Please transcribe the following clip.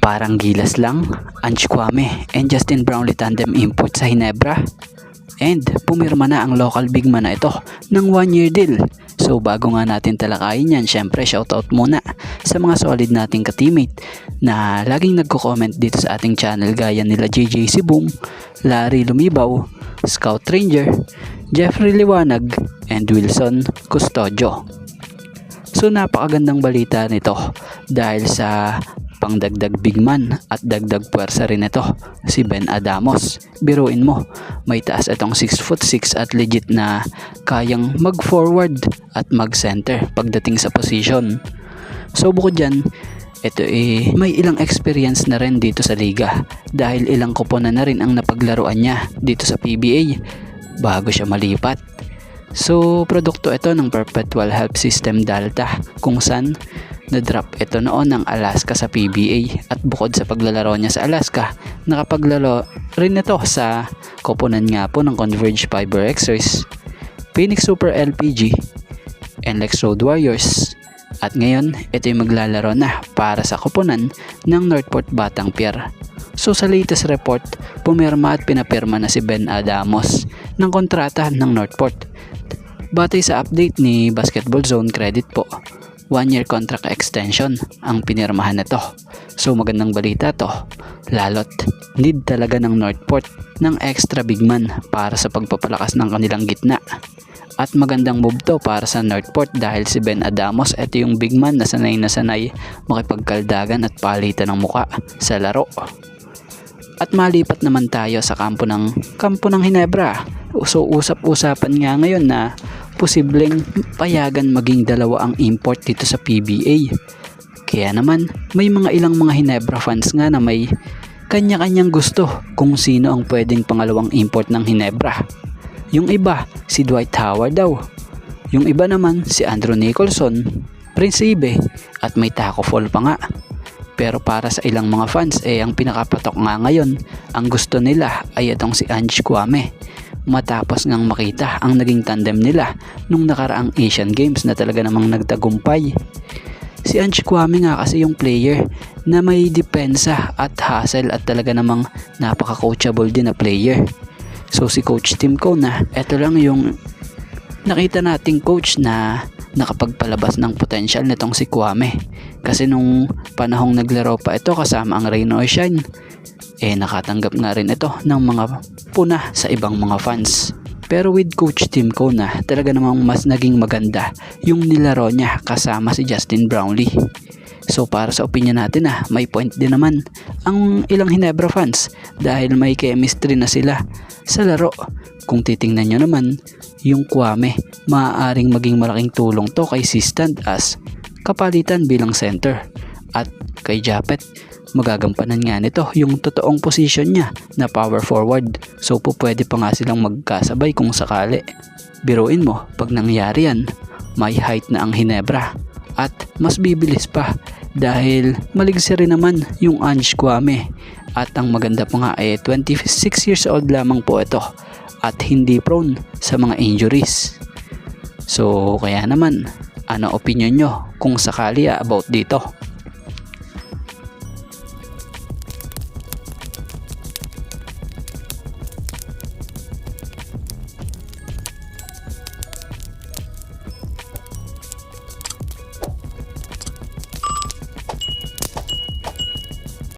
Parang gilas lang, Ange Kwame and Justin Brownlee tandem import sa Hinebra. And pumirma na ang local big man na ito ng 1-year deal. So bago nga natin talakayin yan, syempre shoutout muna sa mga solid nating ka-teammate na laging nagko-comment dito sa ating channel gaya nila JJ Sibong, Larry Lumibaw, Scout Ranger, Jeffrey Liwanag, and Wilson Custodio. So napakagandang balita nito dahil sa pangdagdag big man at dagdag puwersa rin ito si Ben Adamos. Biruin mo, may taas itong 6'6" at legit na kayang mag-forward at mag-center pagdating sa position. So bukod dyan, ito may ilang experience na rin dito sa liga dahil ilang koponan na rin ang napaglaruan niya dito sa PBA bago siya malipat. So produkto ito ng Perpetual Help System Delta kung saan na-drop ito noon ng Alaska sa PBA at bukod sa paglalaro niya sa Alaska, nakapaglaro rin ito sa koponan nga po ng Converge Fiber Xers, Phoenix Super LPG, NLEX Road Warriors at ngayon ito ay maglalaro na para sa koponan ng Northport Batang Pier. So sa latest report, pumirma at pinapirma na si Ben Adamos ng kontrata ng Northport. Batay sa update ni Basketball Zone Credit po, 1-year contract extension ang pinirmahan nito. So magandang balita to, lalot need talaga ng Northport ng extra big man para sa pagpapalakas ng kanilang gitna. At magandang move to para sa Northport dahil si Ben Adamos ito yung big man na sanay makipagkaldagan at palitan ng muka sa laro. At malipat naman tayo sa kampo ng Hinebra. So usap-usapan nga ngayon na posibleng payagan maging dalawa ang import dito sa PBA. Kaya naman may ilang mga Hinebra fans nga na may kanya-kanyang gusto kung sino ang pwedeng pangalawang import ng Hinebra. Yung iba si Dwight Howard daw. Yung iba naman si Andrew Nicholson, Principe at may Taco Fall pa nga. Pero para sa ilang mga fans ang pinakapatok nga ngayon, ang gusto nila ay itong si Ange Kwame. Matapos ngang makita ang naging tandem nila nung nakaraang Asian Games na talaga namang nagtagumpay. Si Ange Kwame nga kasi yung player na may depensa at hustle at talaga namang napaka-coachable din na player. So si Coach Tim Cone ito lang yung nakita nating coach na nakapagpalabas ng potensyal nitong si Kwame. Kasi nung panahong naglaro pa ito kasama ang Rain or Shine, nakatanggap nga rin ito ng mga puna sa ibang mga fans. Pero with Coach Tim Cone talaga namang mas naging maganda yung nilaro niya kasama si Justin Brownlee. So para sa opinion natin may point din naman ang ilang Hinebra fans dahil may chemistry na sila sa laro. Kung titingnan nyo naman, yung Kwame maaaring maging malaking tulong to kay Sistand as kapalitan bilang center. At kay Japet, magagampanan nga nito yung totoong position niya na power forward. So pwede pa nga silang magkasabay kung sakali. Biruin mo, pag nangyari yan, may height na ang Hinebra. At mas bibilis pa dahil maligsi rin naman yung Ange Kwame. At ang maganda pa nga 26 years old lamang po ito at hindi prone sa mga injuries. So kaya naman, ano opinion nyo kung sakali about dito?